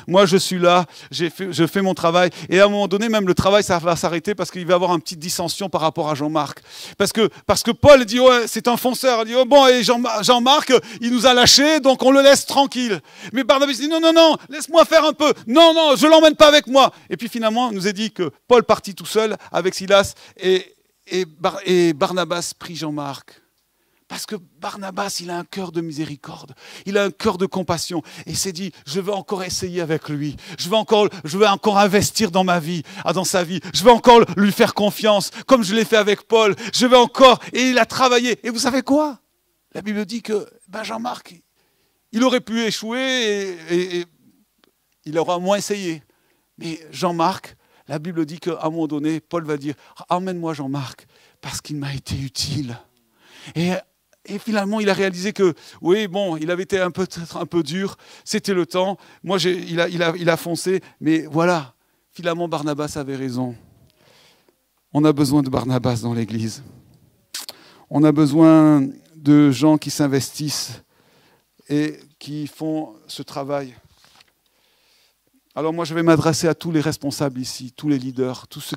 A: Moi je suis là, je fais mon travail. Et à un moment donné, même le travail, ça va s'arrêter parce qu'il va y avoir une petite dissension par rapport à Jean-Marc. Parce que Paul dit, ouais, c'est un fonceur. Il dit, oh, bon, et Jean-Marc, il nous a lâchés, donc on le laisse tranquille. Mais Barnabas dit, non, laisse-moi faire un peu. Non, je ne l'emmène pas avec moi. Et puis finalement, il nous est dit que Paul partit tout seul avec Silas et Barnabas prit Jean-Marc. Parce que Barnabas, il a un cœur de miséricorde, il a un cœur de compassion. Et il s'est dit, je vais encore essayer avec lui, je vais encore investir dans ma vie, dans sa vie, je vais encore lui faire confiance, comme je l'ai fait avec Paul, je vais encore, et il a travaillé. Et vous savez quoi? La Bible dit que Jean-Marc, il aurait pu échouer et il aura moins essayé. Mais Jean-Marc, la Bible dit qu'à un moment donné, Paul va dire, emmène-moi Jean-Marc, parce qu'il m'a été utile. Et finalement, il a réalisé que, oui, bon, il avait été peut-être un peu dur, c'était le temps, moi il a foncé, mais voilà, finalement Barnabas avait raison. On a besoin de Barnabas dans l'Église. On a besoin de gens qui s'investissent et qui font ce travail. Alors moi, je vais m'adresser à tous les responsables ici, tous les leaders, tous ceux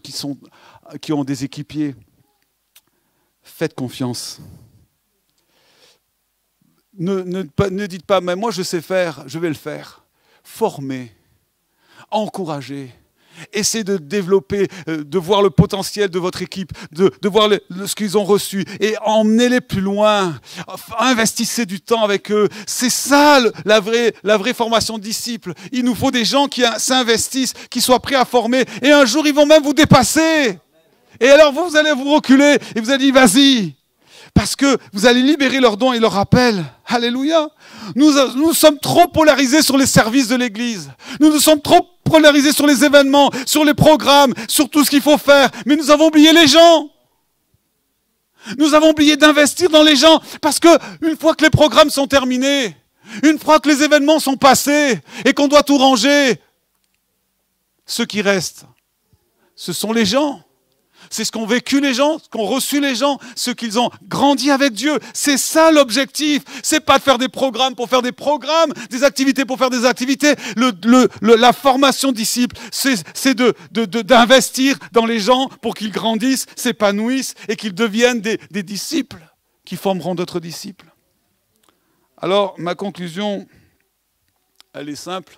A: qui ont des équipiers. Faites confiance. Ne dites pas, mais moi je sais faire, je vais le faire. Formez, encouragez, essayez de développer, de voir le potentiel de votre équipe, de voir ce qu'ils ont reçu et emmenez-les plus loin. Investissez du temps avec eux. C'est ça la vraie formation de disciples. Il nous faut des gens qui s'investissent, qui soient prêts à former et un jour ils vont même vous dépasser. Et alors vous allez vous reculer et vous allez dire, vas-y. Parce que vous allez libérer leurs dons et leurs appels. Alléluia. Nous sommes trop polarisés sur les services de l'Église. Nous sommes trop polarisés sur les événements, sur les programmes, sur tout ce qu'il faut faire. Mais nous avons oublié les gens. Nous avons oublié d'investir dans les gens. Parce que une fois que les programmes sont terminés, une fois que les événements sont passés et qu'on doit tout ranger, ceux qui restent, ce sont les gens. C'est ce qu'ont vécu les gens, ce qu'ont reçu les gens, ce qu'ils ont grandi avec Dieu. C'est ça l'objectif. C'est pas de faire des programmes pour faire des programmes, des activités pour faire des activités. La formation disciple, c'est d'investir dans les gens pour qu'ils grandissent, s'épanouissent et qu'ils deviennent des disciples qui formeront d'autres disciples. Alors, ma conclusion, elle est simple.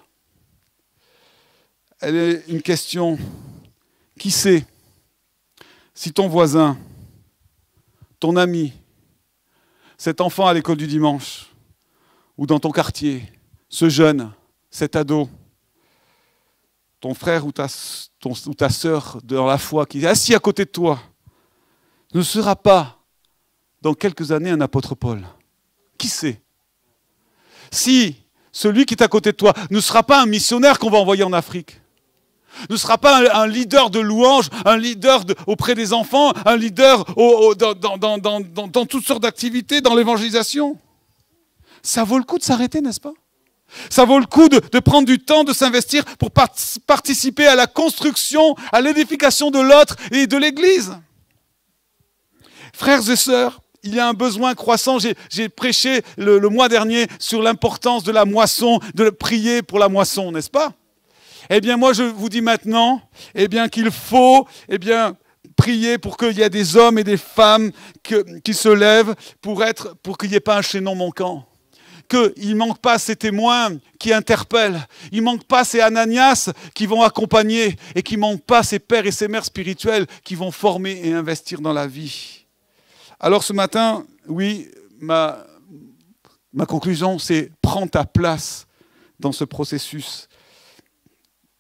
A: Elle est une question. Qui sait si ton voisin, ton ami, cet enfant à l'école du dimanche, ou dans ton quartier, ce jeune, cet ado, ton frère ou ta sœur dans la foi qui est assis à côté de toi, ne sera pas dans quelques années un apôtre Paul? Qui sait? Si celui qui est à côté de toi ne sera pas un missionnaire qu'on va envoyer en Afrique, ne sera pas un leader de louange, un leader auprès des enfants, un leader dans toutes sortes d'activités, dans l'évangélisation. Ça vaut le coup de s'arrêter, n'est-ce pas? Ça vaut le coup de prendre du temps, de s'investir pour participer à la construction, à l'édification de l'autre et de l'Église. Frères et sœurs, il y a un besoin croissant. J'ai prêché le mois dernier sur l'importance de la moisson, de prier pour la moisson, n'est-ce pas? Eh bien, moi, je vous dis maintenant, qu'il faut, prier pour qu'il y ait des hommes et des femmes qui se lèvent pour qu'il n'y ait pas un chaînon manquant. Qu'il ne manque pas ces témoins qui interpellent. Il ne manque pas ces Ananias qui vont accompagner et qu'il ne manque pas ces pères et ces mères spirituels qui vont former et investir dans la vie. Alors ce matin, oui, ma conclusion, c'est prends ta place dans ce processus.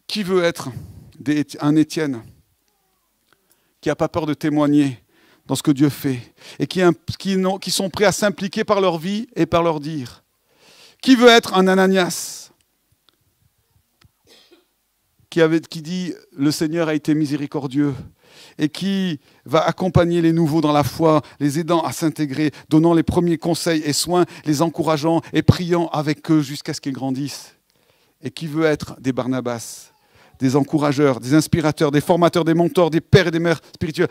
A: Qui veut être un Étienne qui n'a pas peur de témoigner dans ce que Dieu fait et qui sont prêts à s'impliquer par leur vie et par leur dire? Qui veut être un Ananias qui dit « Le Seigneur a été miséricordieux » et qui va accompagner les nouveaux dans la foi, les aidant à s'intégrer, donnant les premiers conseils et soins, les encourageant et priant avec eux jusqu'à ce qu'ils grandissent? Et qui veut être des Barnabas, des encourageurs, des inspirateurs, des formateurs, des mentors, des pères et des mères spirituels,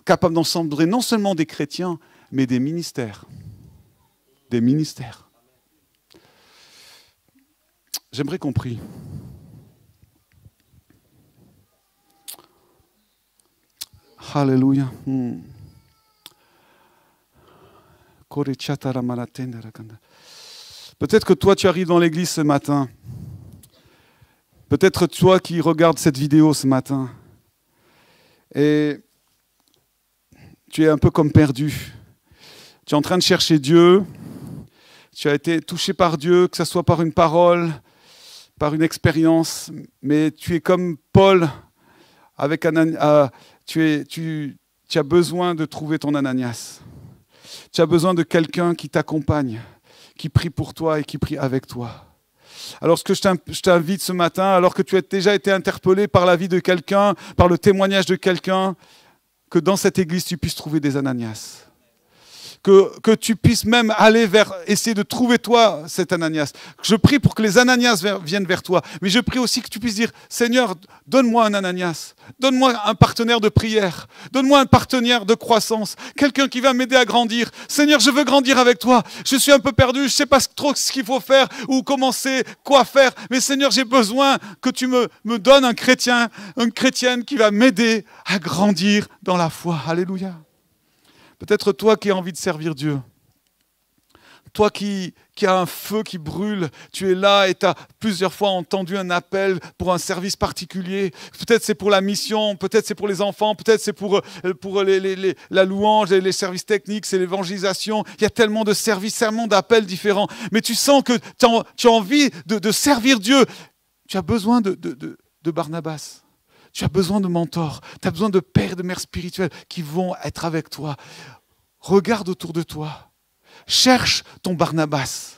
A: capables d'ensembler non seulement des chrétiens, mais des ministères. Des ministères. J'aimerais qu'on prie. Alléluia. Peut-être que toi, tu arrives dans l'église ce matin. Peut-être toi qui regardes cette vidéo ce matin. Et tu es un peu comme perdu. Tu es en train de chercher Dieu. Tu as été touché par Dieu, que ce soit par une parole, par une expérience. Mais tu es comme Paul avec tu as besoin de trouver ton Ananias. Tu as besoin de quelqu'un qui t'accompagne, qui prie pour toi et qui prie avec toi. Alors ce que je t'invite ce matin, alors que tu as déjà été interpellé par la vie de quelqu'un, par le témoignage de quelqu'un, que dans cette église tu puisses trouver des Ananias. Que tu puisses même aller essayer de trouver toi cet Ananias. Je prie pour que les Ananias viennent vers toi, mais je prie aussi que tu puisses dire, Seigneur, donne-moi un Ananias, donne-moi un partenaire de prière, donne-moi un partenaire de croissance, quelqu'un qui va m'aider à grandir. Seigneur, je veux grandir avec toi, je suis un peu perdu, je ne sais pas trop ce qu'il faut faire, où commencer, quoi faire, mais Seigneur, j'ai besoin que tu me donnes un chrétien, une chrétienne qui va m'aider à grandir dans la foi. Alléluia. Peut-être toi qui as envie de servir Dieu, toi qui as un feu qui brûle, tu es là et tu as plusieurs fois entendu un appel pour un service particulier. Peut-être c'est pour la mission, peut-être c'est pour les enfants, peut-être c'est pour la louange, les services techniques, c'est l'évangélisation. Il y a tellement de services, tellement d'appels différents. Mais tu sens que tu as envie de servir Dieu. Tu as besoin de Barnabas. Tu as besoin de mentors, tu as besoin de pères et de mères spirituels qui vont être avec toi. Regarde autour de toi. Cherche ton Barnabas.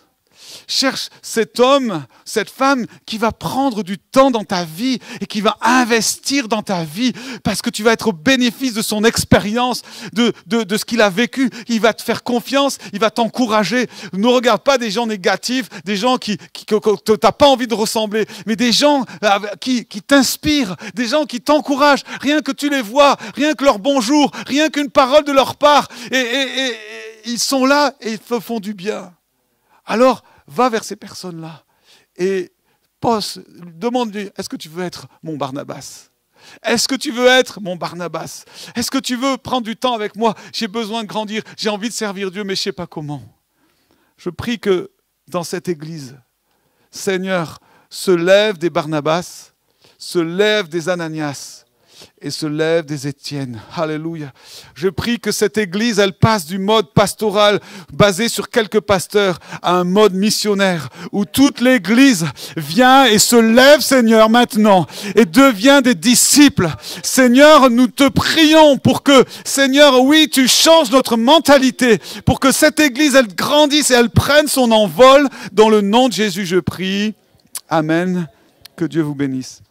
A: Cherche cet homme, cette femme qui va prendre du temps dans ta vie et qui va investir dans ta vie parce que tu vas être au bénéfice de son expérience, de ce qu'il a vécu. Il va te faire confiance, il va t'encourager. Ne regarde pas des gens négatifs, des gens que tu n'as pas envie de ressembler, mais des gens qui t'inspirent, des gens qui t'encouragent. Rien que tu les vois, rien que leur bonjour, rien qu'une parole de leur part. Et ils sont là et ils te font du bien. Alors, va vers ces personnes-là et demande-lui, est-ce que tu veux être mon Barnabas? Est-ce que tu veux être mon Barnabas? Est-ce que tu veux prendre du temps avec moi? J'ai besoin de grandir, j'ai envie de servir Dieu, mais je ne sais pas comment. Je prie que dans cette église, Seigneur, se lève des Barnabas, se lève des Ananias, et se lève des Étienne. Alléluia. Je prie que cette église, elle passe du mode pastoral basé sur quelques pasteurs à un mode missionnaire où toute l'église vient et se lève, Seigneur, maintenant et devient des disciples. Seigneur, nous te prions pour que, Seigneur, oui, tu changes notre mentalité pour que cette église, elle grandisse et elle prenne son envol. Dans le nom de Jésus, je prie. Amen. Que Dieu vous bénisse.